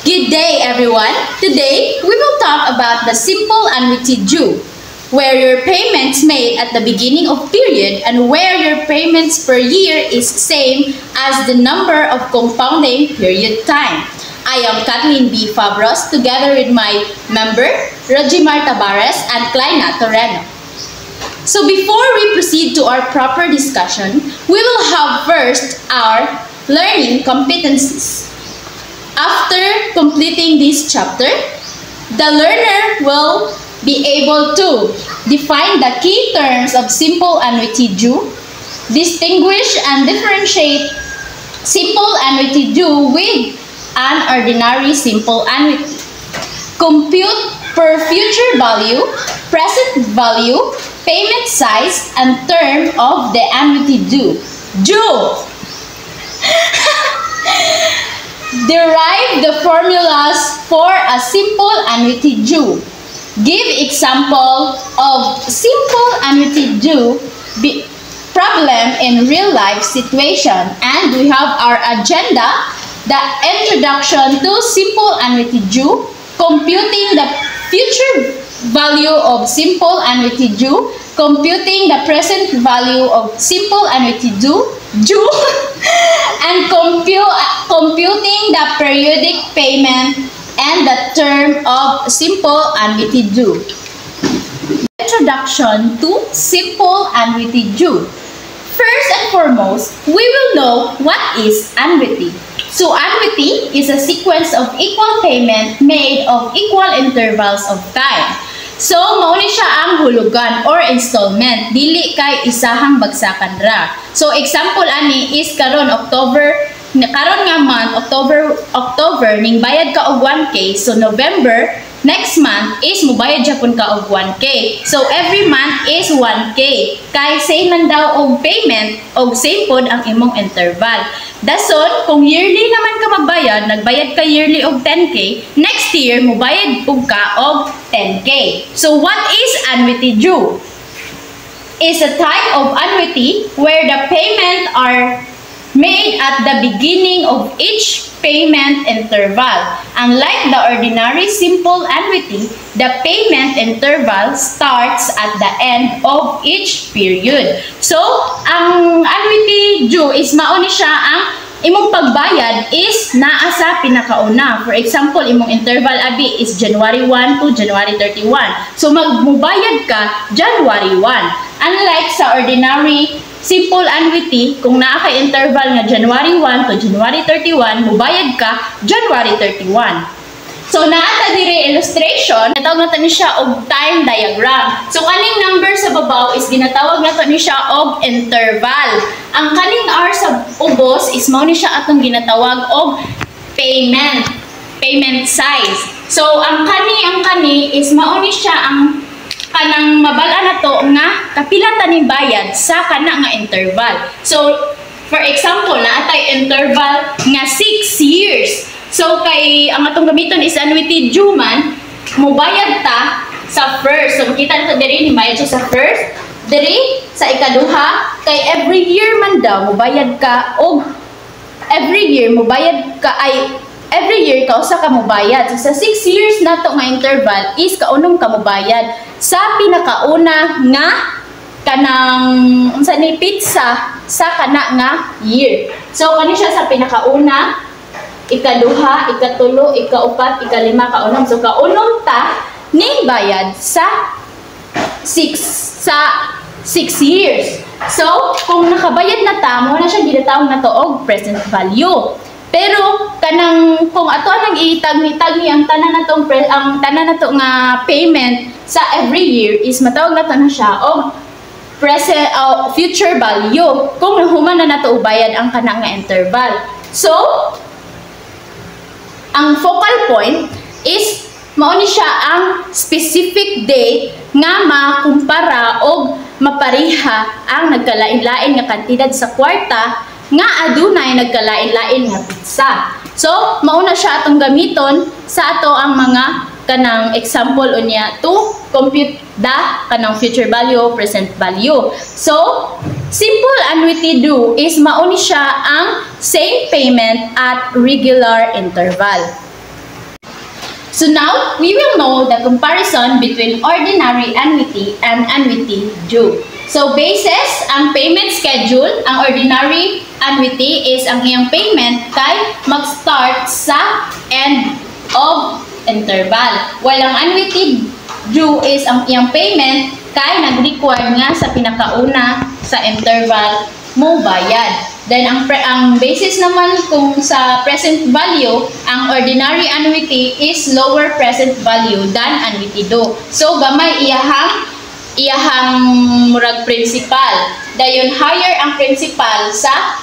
Good day, everyone. Today, we will talk about the simple annuity due, where your payments made at the beginning of period and where your payments per year is same as the number of compounding period time. I am Kathleen B. Fabros together with my member, Rojimar Tabares and Kleina Torreno. So before we proceed to our proper discussion, we will have first our learning competencies. After completing this chapter, the learner will be able to define the key terms of simple annuity due, distinguish and differentiate simple annuity due with an ordinary simple annuity, compute per future value, present value, payment size, and term of the annuity due. Derive the formulas for a simple annuity due. Give example of simple annuity due problem in real life situation. And we have our agenda, the introduction to simple annuity due, computing the future value of simple annuity due, computing the present value of simple annuity due, and computing the periodic payment and the term of simple annuity due. Introduction to simple annuity due. First and foremost, we will know what is annuity. So annuity is a sequence of equal payment made of equal intervals of time. So, mauni siya ang hulugan or installment. Dili kay isahang bagsakan ra. So, example ani is karon karon nga month, October, ning bayad ka og 1K. So, November, next month is mubayad japon ka og 1K. So, every month is 1K. Kay same man daw og payment, og same pod ang imong interval. Dason, kung yearly naman ka magbayad, nagbayad ka yearly og 10K, next year, mubayad pug ka og 10K. So, what is annuity due? Is a type of annuity where the payment are made at the beginning of each payment interval. Unlike the ordinary simple annuity, the payment interval starts at the end of each period. So, ang annuity due is mauni siya ang imong pagbayad is naa sa pinakauna. For example, imong interval abi is January 1 to January 31. So, magmubayad ka January 1. Unlike sa ordinary simple annuity, kung naa kay interval nga January 1 to January 31, mubayad ka January 31. So, naata dire illustration, natawag nato ni siya og time diagram. So, kaning number sa babaw is ginatawag nato ni siya og interval. Ang kaning R sa ubos is mao ni siya atong ginatawag og payment size. So, ang kani is mao ni siya ang kanang mabal-an nato nga kapila ta ni bayad sa kana nga interval. So, for example, naatay interval nga 6 years. So, kay ang atong gamiton is annuity due man, mubayad ta sa first. So, makita nato diri ni bayad siya sa first, diri sa ikaduha, kay every year man daw mubayad ka og every year ka usa ka mubayad. So, sa 6 years nato nga interval is kaunong ka mubayad sa pinakauna nga kanang unsa ni pizza sa kana nga year. So, kani siya sa pinakauna, ikaduha, ikatulo, ikaupat, ikalima, kaunom. So, kaunom ta ni bayad sa 6 years. So, kung nakabayad na ta, mo na siya ginatawag na to og present value. Pero kanang kung ato nang itag-ni ang tanan nato nga payment sa every year is matawag nato na siya og present future value kung nahuman na nato ubayad ang kanang nga interval. So, ang focal point is mao ni siya ang specific date nga makumpara og mapariha ang nagkalain-lain nga kantidad sa kwarta nga adunay nagkalain-lain nga pizza. So, mauna siya atong gamiton sa ato ang mga kanang example unya to compute the kanang future value, present value. So, simple annuity due is mauni siya ang same payment at regular interval. So now, we will know the comparison between ordinary annuity and annuity due. So basis ang payment schedule, ang ordinary annuity is ang iyang payment kay mag-start sa end of interval. While ang annuity due is ang iyang payment kay nag-require nga sa pinakauna sa interval mo bayad. Then ang basis naman kung sa present value, ang ordinary annuity is lower present value than annuity due. So gamay iyahang murag principal. Dayon higher ang principal sa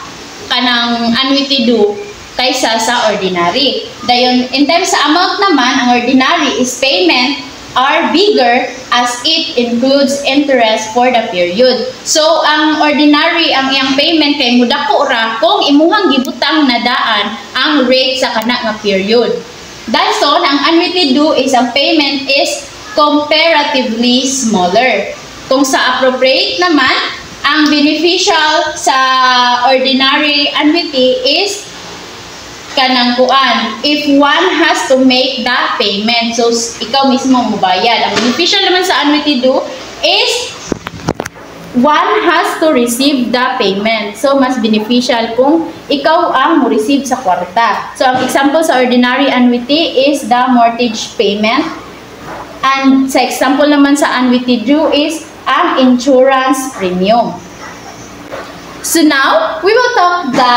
kanang annuity due kaysa sa ordinary. Dayon in terms sa amount naman, ang ordinary is payment are bigger as it includes interest for the period. So, ang ordinary, ang iyang payment kay mudako ra kung imuhang gibutang na daan ang rate sa kana nga period. Dason, ang annuity due is ang payment is comparatively smaller. Kung sa appropriate naman, ang beneficial sa ordinary annuity is kanang kuan if one has to make the payment, so ikaw mismo mubayad. Ang beneficial naman sa annuity due is one has to receive the payment, so mas beneficial kung ikaw ang mo-receive sa kwarta. So ang example sa ordinary annuity is the mortgage payment, and sa example naman sa annuity due is ang insurance premium. So now, we will talk the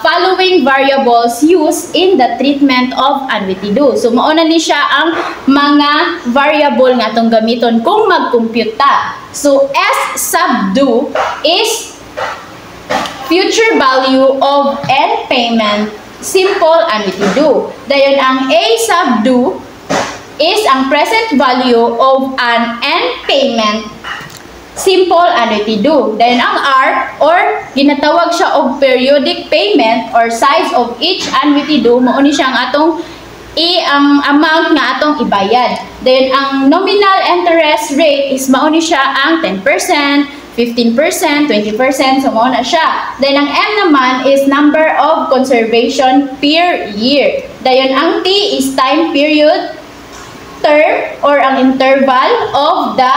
following variables used in the treatment of annuity due. So, mauna ni siya ang mga variable nga itong gamiton kung mag-compute ta. So, S sub due is future value of end payment, simple annuity due. Dayon ang A sub due is ang present value of an end payment, simple annuity due. Then ang R, or ginatawag siya og periodic payment or size of each annuity due, mao ni siya ang atong ang amount nga atong ibayad. Then ang nominal interest rate is mao ni siya ang 10%, 15%, 20%, so mao na siya. Then ang M naman is number of conservation per year. Dayon ang T is time period, term or ang interval of the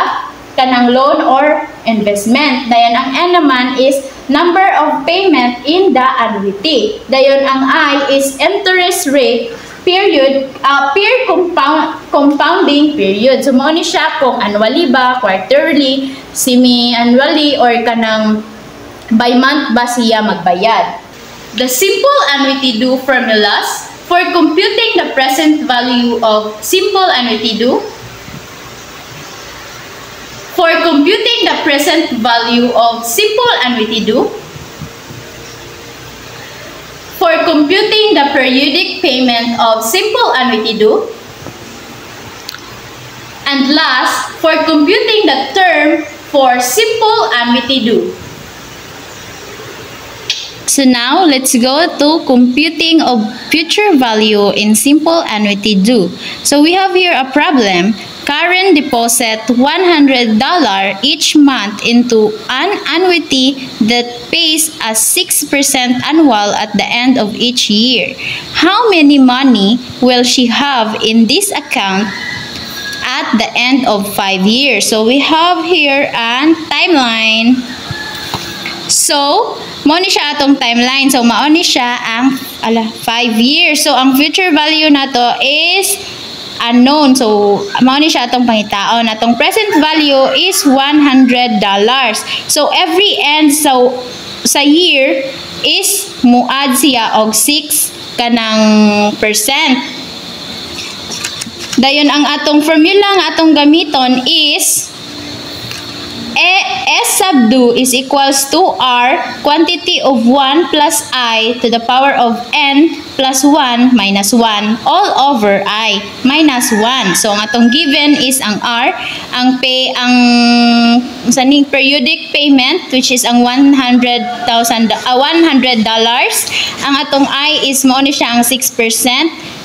kanang loan or investment. Dayon ang N naman is number of payment in the annuity. Dayon ang I is interest rate period, per compounding period. So mao ni siya kung annually ba, quarterly, semi-annually, or kanang by month ba siya magbayad. The simple annuity due formulas for computing the present value of simple annuity due. For computing the present value of simple annuity due. For computing the periodic payment of simple annuity due. And last, for computing the term for simple annuity due. So now, let's go to computing of future value in simple annuity due. So we have here a problem. Karen deposit $100 each month into an annuity that pays a 6% annual at the end of each year. How many money will she have in this account at the end of 5 years? So we have here a timeline. So, mao ni siya atong timeline. So, mao ni siya ang 5 years. So, ang future value nato is unknown. So, mao ni siya atong pangitaon. Atong present value is $100. So, every end sa year is muad siya og 6 kanang percent. Dayon ang atong formula nga atong gamiton is S sub due is equals to R, quantity of 1 plus I to the power of N plus 1 minus 1 all over I minus 1. So, ang atong given is ang R, ang saning periodic payment, which is ang $100. Ang atong I is mao ni siya ang 6%.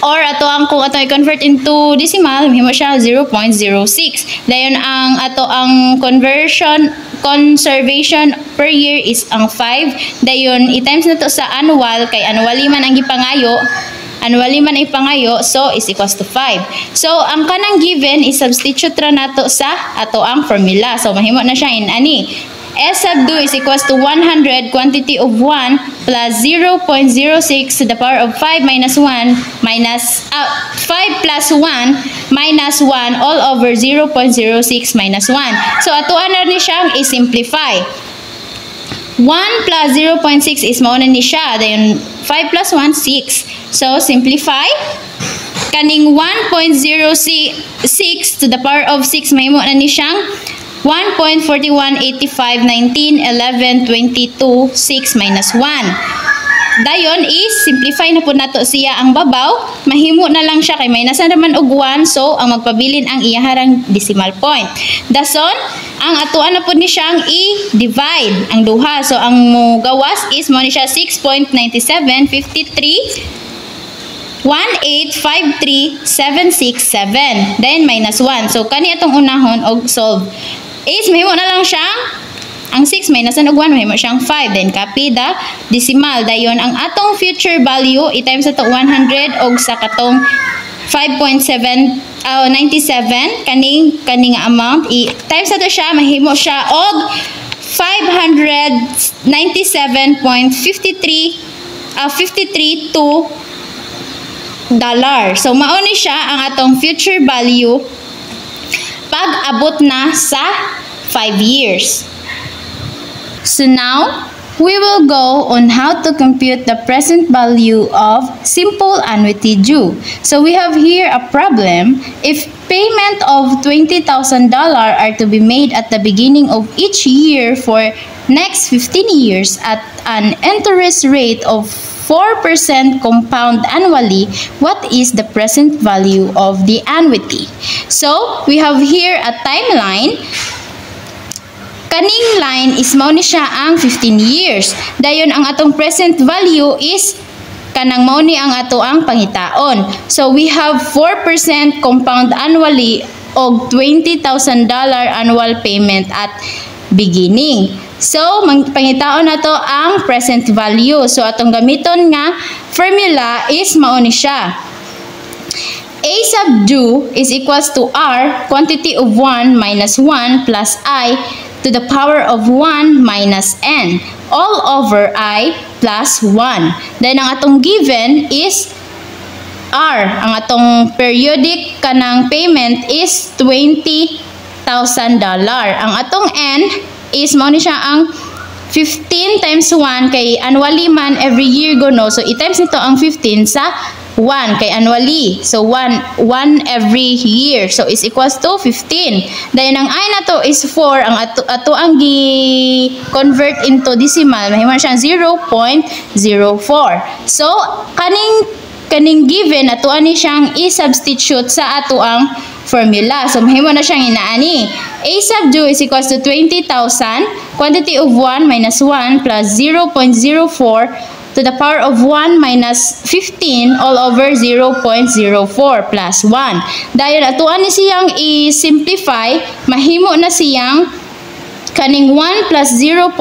Or kung ato i-convert into decimal, mahimo siya 0.06. Dayon ang conservation per year is ang 5. Dayon i-times na to sa annual, kay annually man ang gipangayo. Annually man ay pangayo, so is equals to 5. So, ang kanang given is substitute ra nato sa ato ang formula. So, mahimo na siya in ani. S sub 2 is equals to 100 quantity of 1 plus 0.06 to the power of 5 minus 1 minus 5 plus 1 minus 1 all over 0.06 minus 1. So, atuan na ni siyang i-simplify. 1 plus 0.6 is mauna ni siya. Then, 5 plus 1, 6. So, simplify. Kaning 1.06 to the power of 6, mahimo na ni siyang 1.4185, 19, 11, 22, 6 minus 1. Dayon is, simplify na po nato siya ang babaw. Mahimo na lang siya kay may nasa naman og 1. So, ang magpabilin ang iyaharang decimal point. Dason, ang atuan na po ni siyang i-divide ang duha. So, ang gawas is mo ni siya 6.9753 1853767. Then, minus 1. So, kani atong unahon og solve. Is, mahimo na lang siyang, ang 6 minus og 1, mahimo siyang 5. Then, copy the decimal. Dayon, ang atong future value, i-times ito 100 og sa katong 5.97, kaning amount. I-times ito siya, mahimo siya og 597.53 dollar. So, mauni siya ang atong future value pag abot na sa 5 years. So now, we will go on how to compute the present value of simple annuity due. So we have here a problem. If payment of $20,000 are to be made at the beginning of each year for next 15 years at an interest rate of 4% compound annually, what is the present value of the annuity? So, we have here a timeline. Kaning line is mao ni siya ang 15 years. Dayon ang atong present value is kanang mao ni ang ato ang pangitaon. So, we have 4% compound annually og $20,000 annual payment at beginning. So, pangitaon na to ang present value. So, atong gamiton nga formula is mao ni siya. A sub due is equals to R, quantity of 1 minus 1 plus I to the power of 1 minus N, all over I plus 1. Then, ang atong given is R. Ang atong periodic kanang payment is $20,000. Ang atong N is mo ni siya ang 15 times 1 kay annually man every year go no. So, i-times nito ang 15 sa 1 kay annually. So, 1 every year. So, is equals to 15. Dahil ang I na to is 4. Ang ato ang gi-convert into decimal. Mahimo siya 0.04. So, kaning given, ato ani siyang i-substitute sa ato ang formula. So, mahimo na siyang inaani. A sub due is equals to 20,000, quantity of 1 minus 1 plus 0.04 to the power of 1 minus 15 all over 0.04 plus 1. Dahil atuan ni siyang i-simplify, mahimo na siyang kaning 1 plus 0.4,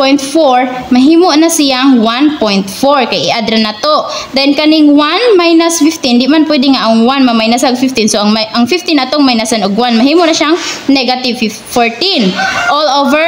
mahimo na siyang 1.4. Kaya i-add na to. Then, kaning 1 minus 15, di man pwede nga ang 1 ma-minus ang 15. So, ang 15 atong minusan og 1. Mahimo na siyang negative 14. All over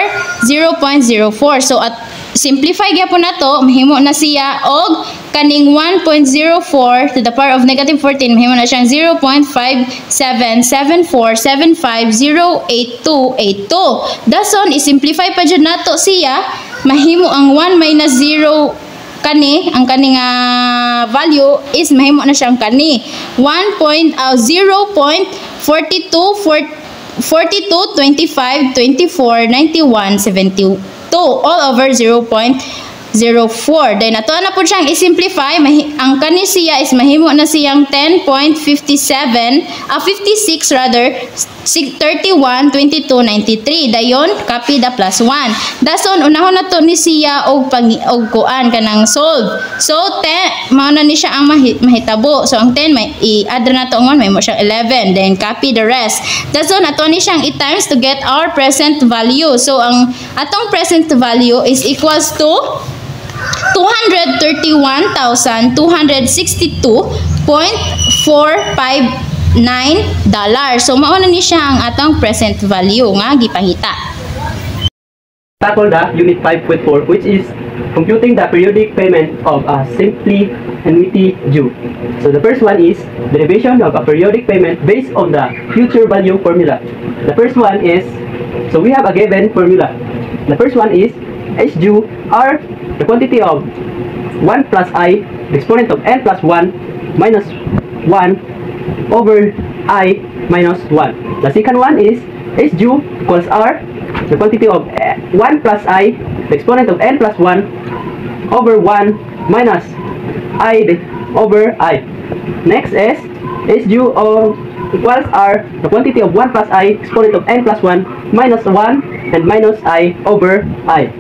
0.04. So, at simplify gyapon na to, mahimo na siya og kaning 1.04 to the power of negative 14, mahimo na siyang 0.577475082882. Dason, isimplify pa dyan nato siya, mahimo ang 1 minus 0 kani, ang kani nga value is mahimo na siyang kani 0.4225249172 all over 0.04. Then, ato na po siyang i-simplify. Ang kani siya is mahimo na siyang 10.56 rather, 31, 22, 93. Dayon, copy the plus 1. Dason, unahon na to ni siya og kuan kanang solve. So, 10, mao na ni siya ang mahitabo. So, ang 10, i-add na to ang 1, may mo siyang 11. Then, copy the rest. Dason, ato ni siyang i-times to get our present value. So, ang atong present value is equals to 231,262 $0.459. So mao na ni siya ang atong present value nga gipangita. Tackle the unit 5.4, which is computing the periodic payment of a simply annuity due. So the first one is derivation of a periodic payment based on the future value formula. The first one is, so we have a given formula. The first one is H due are the quantity of 1 plus I, the exponent of n plus 1 minus 1 over I minus 1. The second one is H due equals R, the quantity of 1 plus I, the exponent of n plus 1 over 1 minus I over I. Next is H due of equals R, the quantity of 1 plus I, exponent of n plus 1 minus 1 and minus I over I.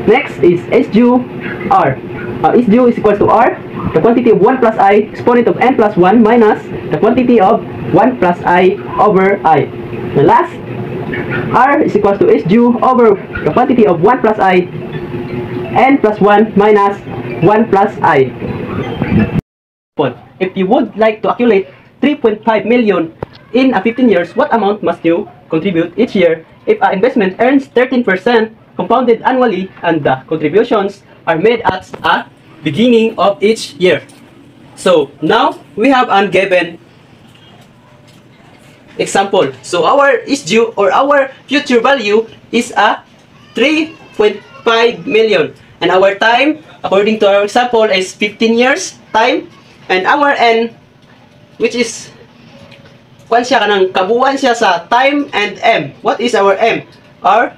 Next is H due R. H due is equals to R, the quantity of 1 plus I, exponent of n plus 1 minus the quantity of 1 plus I over I. The last, R is equals to H due over the quantity of 1 plus I, n plus 1 minus 1 plus I. If you would like to accumulate 3.5 million in a 15 years, what amount must you contribute each year if an investment earns 13% compounded annually and the contributions are made at a beginning of each year? So now we have a given example. So our issue or our future value is a 3.5 million, and our time according to our example is 15 years time, and our n, which is kwan siya kanang kabuuan siya sa time and m. What is our m? R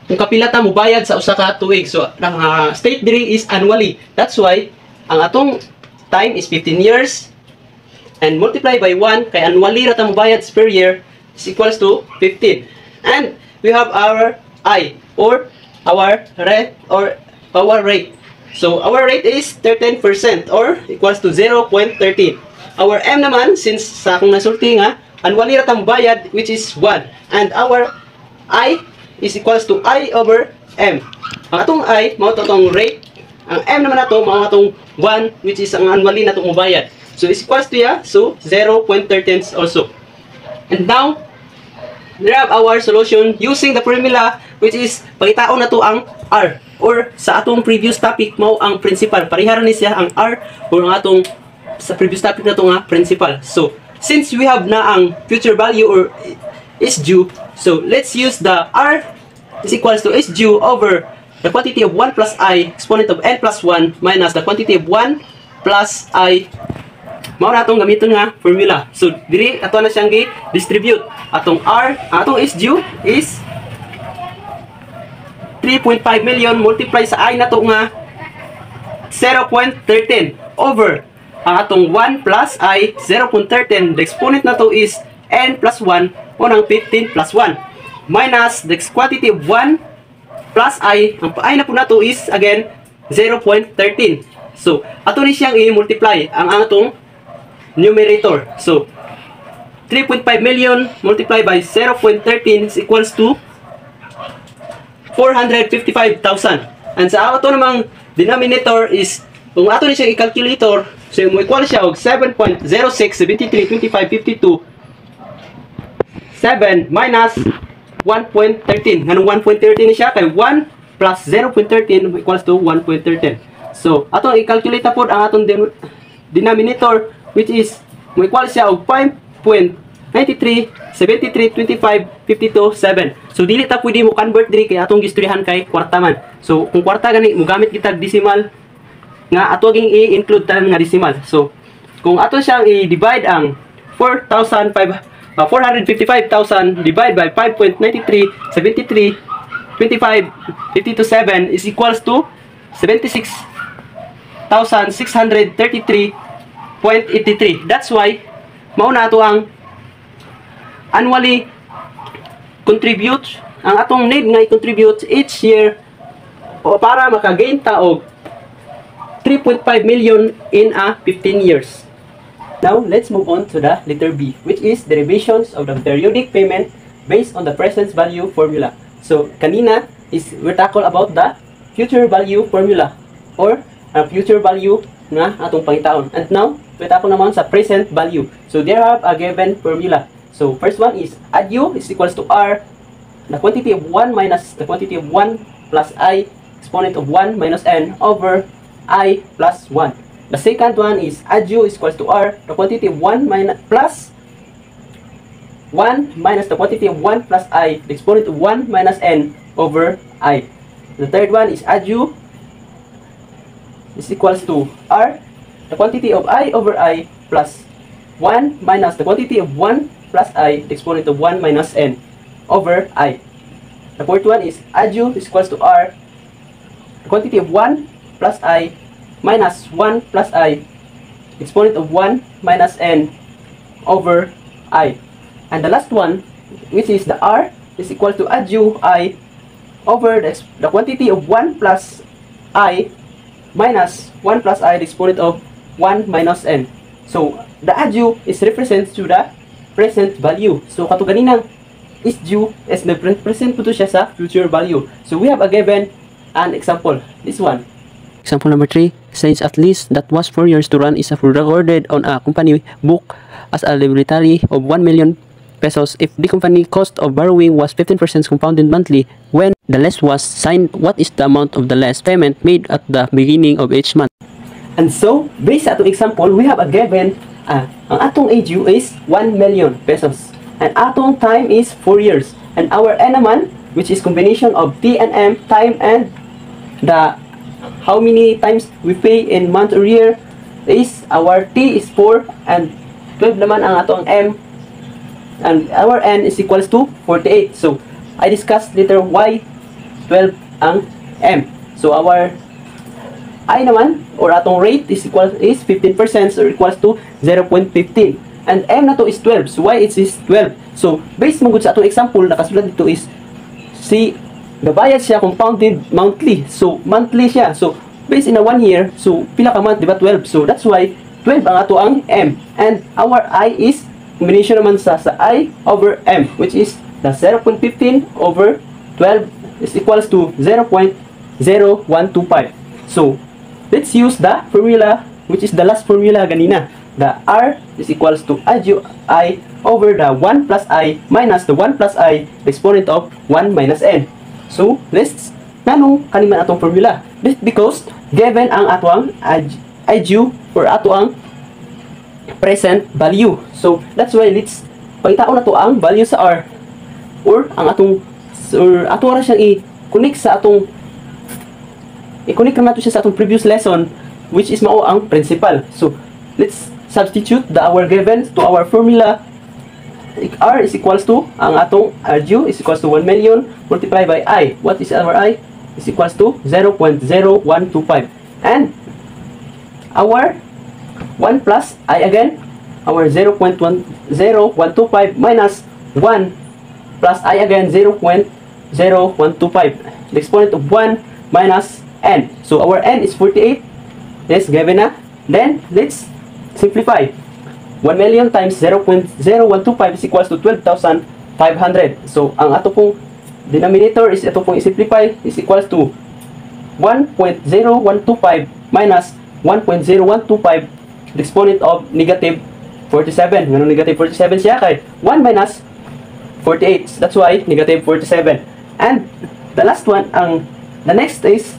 kung kapila ta mo bayad sa usa ka tuig. So ang state diri is annually. That's why ang atong time is 15 years and multiply by 1 kay annually ra ta mo bayad per year is equals to 15. And we have our I or our rate. So our rate is 13% or equals to 0.13. Our M naman, since sa akong nasulti nga, annually ra ta mo bayad, which is 1. And our I is equals to I over M. Ang atong I, mao to atong rate. Ang M naman nato, mao atong 1, which is ang annually nato mo bayad. So is equals to ya, so 0.13 also. And now, we have our solution using the formula, which is pangitaon na to ang R. Or sa atong previous topic, mao ang principal. Parihara ni siya ang R or ang atong sa previous topic na to nga principal. So, since we have na ang future value or is due, so let's use the R is equals to is due over the quantity of 1 plus I, exponent of n plus 1 minus the quantity of 1 plus I. Mao na atong gamiton nga formula. So, diri ato na siyang gi-distribute. Atong R, atong is due is 3.5 million multiply sa I na to nga 0.13 over ang atong 1 plus I 0.13. The exponent na to is n plus 1 o ng 15 plus 1 minus the quantity of 1 plus I. Ang I na po na to is again 0.13. So ato ni siyang i-multiply ang atong numerator. So 3.5 million multiplied by 0.13 is equals to 455,000. And sa ato namang denominator is, kung ato ni siyang i-calculator, so mo equal siya og 7.06, 73, 25, 52, 7 minus 1.13. Anong 1.13 ni siya? Kay 1 plus 0.13 equals to 1.13. So, atong i-calculate na po ang atong denominator, which is, mo equal siya og 5.93, 73, 25, 52, 7. So, dili ta pwede mo convert diri kay atong gistoryahan kay kwarta man. So, kung kwarta gani, mo gamit kita decimal, nga ato ging i-include tanan nga decimal. So, kung ato siyang i-divide ang 455,000 divide by 5.93, 73, 25, 52, 7 is equals to 76,633.83. That's why, mauna ato ang annually contribute, ang atong need nga i-contribute each year o para makagain ta og 3.5 million in a 15 years. Now, let's move on to the letter B, which is derivations of the periodic payment based on the present value formula. So, kanina is we tackle about the future value formula or future value nga atong pangitaon. And now, Ito naman sa present value. So there have a given formula. So first one is add u is equals to r, the quantity of 1 minus the quantity of 1 plus I exponent of 1 minus n over I plus 1. The second one is add u is equals to r, the quantity of 1 minus plus 1 minus the quantity of 1 plus I, the exponent of 1 minus n over I. The third one is add u is equals to r, the quantity of I over I plus 1 minus the quantity of 1 plus I, the exponent of 1 minus n over I. The fourth one is add u is equals to r, the quantity of 1 plus I minus 1 plus I, exponent of 1 minus n over I. And the last one, which is the r, is equal to add u I over the quantity of 1 plus I minus 1 plus I, the exponent of 1 minus n. So, the add u is represents to the present value. So, kato ganinang is due as nag-present po to siya sa future value. So, we have a given an example. This one. Example number 3, since at least that was 4 years to run is recorded on a company book as a liability of 1 million pesos if the company cost of borrowing was 15% compounded monthly. When the lease was signed, what is the amount of the lease payment made at the beginning of each month? And so, based sa atong example, we have a given, ang atong age is 1 million pesos. And atong time is 4 years. And our N naman, which is combination of T and M, time and the how many times we pay in month or year, is our T is 4 and 12 naman ang atong M. And our N is equals to 48. So, I discussed later why 12 ang M. So, our I naman, or atong rate is 15%, so equals to 0.15. And M na to is 12. So, why it is 12? So, based mo sa atong example, nakasulat dito is si gabayad siya compounded monthly. So, monthly siya. So, based in a 1 year, so, pila ka month, diba 12? So, that's why 12 ang ato ang M. And our I is combination naman sa I over M, which is the 0.15 over 12 is equals to 0.0125. So, let's use the formula, which is the last formula ganina. The R is equals to add u I over the 1 plus I minus the 1 plus I, the exponent of 1 minus n. So, let's nanong kaniman atong formula. This because given ang atoang add u or ato ang present value. So, that's why let's pangitaon na to ang value sa R or ang ato ra siyang i-connect sa atong i-connect naman nato siya sa atong previous lesson, which is mao ang principal. So, let's substitute our given to our formula. R is equals to ang atong RU is equals to 1 million multiplied by I. What is our I? Is equals to 0.0125. And our 1 plus I again, our 0.10125 minus 1 plus I again, 0.0125. The exponent of 1 minus n. So, our n is 48. Yes, given na. Then, let's simplify. 1 million times 0.0125 is equals to 12,500. So, ang ato pong denominator is ito pong i-simplify is equals to 1.0125 minus 1.0125, the exponent of negative 47. Ganun negative 47 siya kay 1 minus 48. That's why negative 47. And the last one, the next is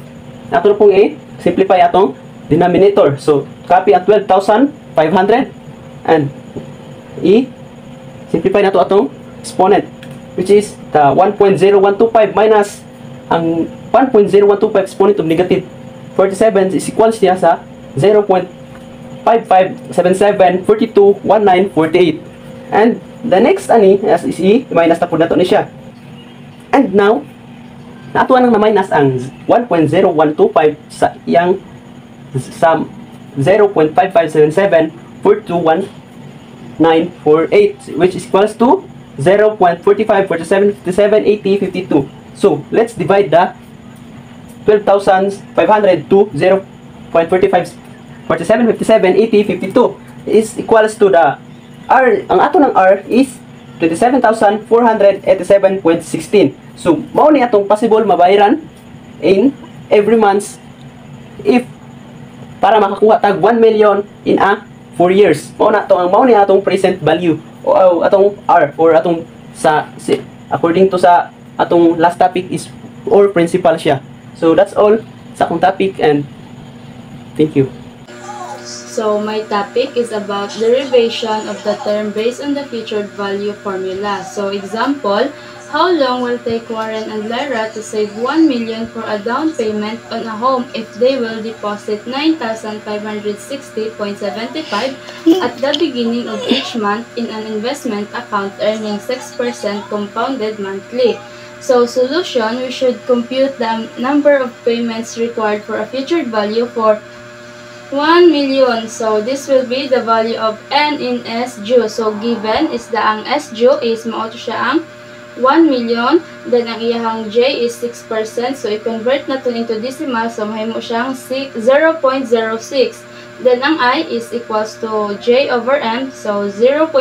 nato pong simplify atong denominator. So, copy ang 12,500 and simplify nato atong exponent, which is the 1.0125 minus ang 1.0125 exponent of negative 47 is equals niya sa 0.5577421948. And the next as is minus na po nato ni siya. And now, natuwa nang na-minus ang 1.0125 sa iyang sa 0.5577421948, which is equals to 0.4547578052. So, let's divide the 12,500 to 0.4547578052 is equals to the R, ang ato ng R is 27,487.16. So, mao ni atong possible mabayaran in every month if para makakuha tag 1 million in a 4 years. Mao ni atong present value o atong R or atong according to sa atong last topic is or principal siya. So that's all sa akong topic and thank you. So my topic is about derivation of the term based on the featured value formula. So example, how long will take Warren and Lyra to save 1 million for a down payment on a home if they will deposit 9,560.75 at the beginning of each month in an investment account earning 6% compounded monthly? So solution, we should compute the number of payments required for a featured value for 1 million. So this will be the value of N in SDU. So given is the ang SDU is mao siya ang 1 million. Then ang iyahang J is 6%. So i-convert natin into decimal. So mahimo siyang 0.06. Then ang I is equals to J over M. So 0.06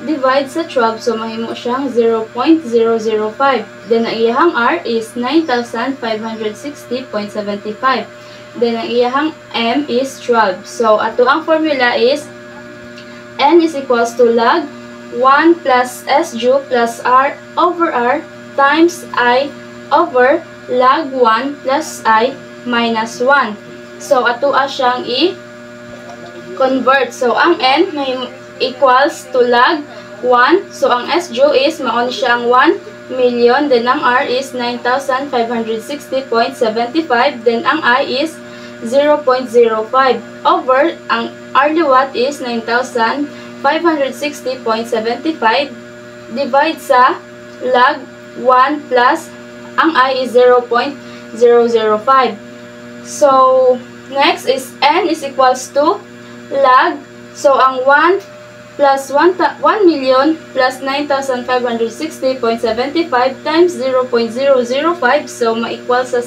divide sa 12. So mahimo siyang 0.005. Then ang iyahang R is 9,560.75. Then ang iyahang M is 12. So ato ang formula is N is equals to log 1 plus SDU plus R over R times I over log 1 plus I minus 1. So ato siyang i-convert. So ang N may equals to log 1. So ang SDU is maon siyang 1 million. Then ang R is 9,560.75. Then ang I is 0.05 over ang R liwat is 9,560.75 divide sa log 1 plus ang I is 0.005. So next is N is equals to log. So ang 1 plus 1 million plus 9,560.75 times 0.005. So ma-equal sa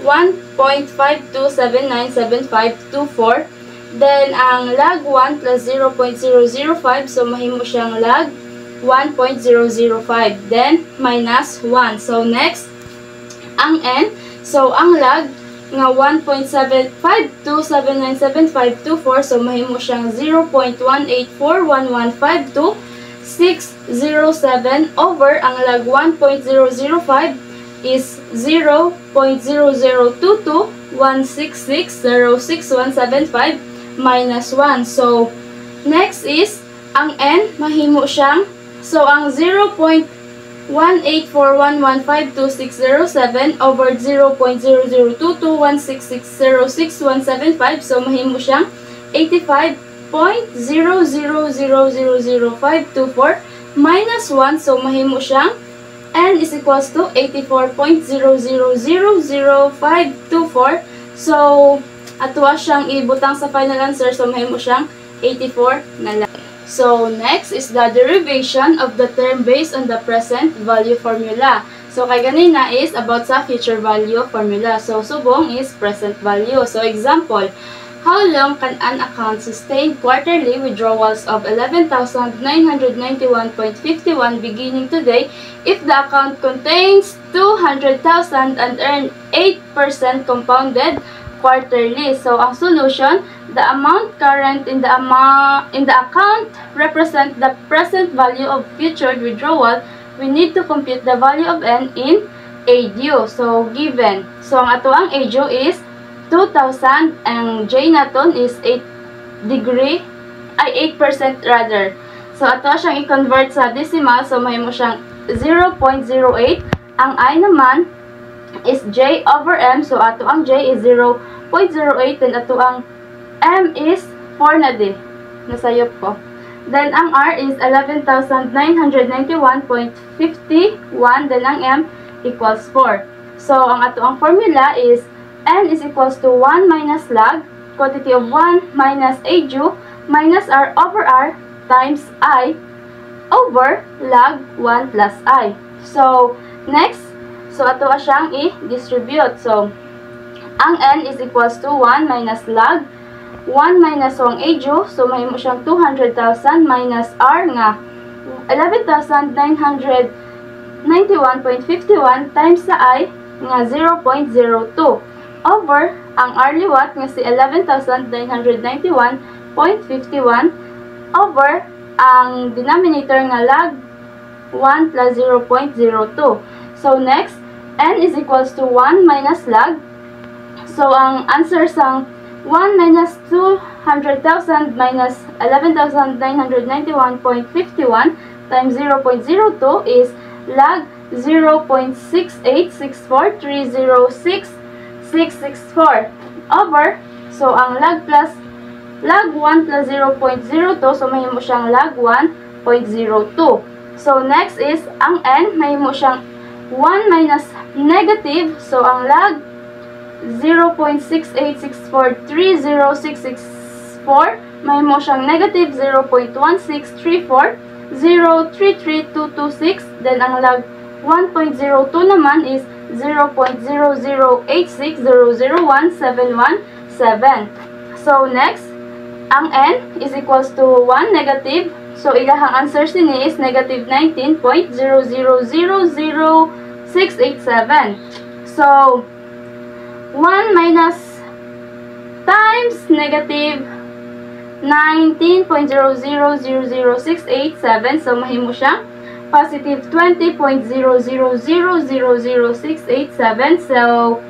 1.52797524. Then ang log 1 plus 0.005, so mahimo siyang log 1.005. Then minus 1. So next ang N, so ang log nga 1.752797524, so mahimo siyang 0.1841152.607 over ang log 1.005 is 0.002216606175 minus 1. So, next is, ang N, mahimo siyang, so ang 0.1841152.607 over 0.002216606175, so mahimo siyang 85.000000524 minus 1, so mahimo siyang N is equals to 84.0000524. So, atuwa siyang ibutang sa final answer. So, mahimo siyang 84 na lang. So, next is the derivation of the term based on the present value formula. So, kay ganina is about sa future value formula. So, subong is present value. So, example, how long can an account sustain quarterly withdrawals of 11,991.51 beginning today if the account contains 200,000 and earn 8% compounded quarterly? So, ang solution, the amount current in the account represent the present value of future withdrawal. We need to compute the value of N in ADU. So, given. So, ang ato ang ADU is 2,000, ang J naton is 8% rather. So, ato siyang i-convert sa decimal. So, mahimo siyang 0.08. Ang I naman is J over M. So, ato ang J is 0.08. Then, ato ang M is 4 na di. Nasayop ko. Then, ang R is 11,991.51. Then, ang M equals 4. So, ang ato ang formula is N is equals to 1 minus log, quantity of 1 minus ADU minus R over R times I over log 1 plus I. So, next, so ato siyang i-distribute. So, ang N is equals to 1 minus log, 1 minus 1 ADU, so mahimo siyang 200,000 minus R nga 11,991.51 times sa I nga 0.02. Over ang hourly watt nga si 11,991.51 over ang denominator nga lag 1 plus 0.02. So next, n is equals to 1 minus lag. So ang answer sang 1 minus 200,000 minus 11,991.51 times 0.02 is lag 0.6864306,664 over, so ang lag 1 plus 0.02, so mahimo siyang lag 1.02. So next is ang n, mahimo siyang 1 minus negative, so ang lag 0.6864306,664 mahimo siyang negative 0.1634033,226, then ang lag 1.02 naman is 0.0086001,717. So next, ang n is equals to 1 negative, so ilahang answer sini is negative 19.0000687. So 1 minus times negative 19.0000687, so mahimo siyang positive 20.0000687. So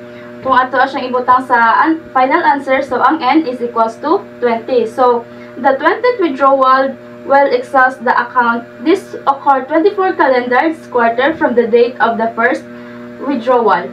kung ato siyang ibutang sa final answer, so ang n is equals to 20. So the 20th withdrawal will exhaust the account. This occurred 24 calendar quarter from the date of the first withdrawal.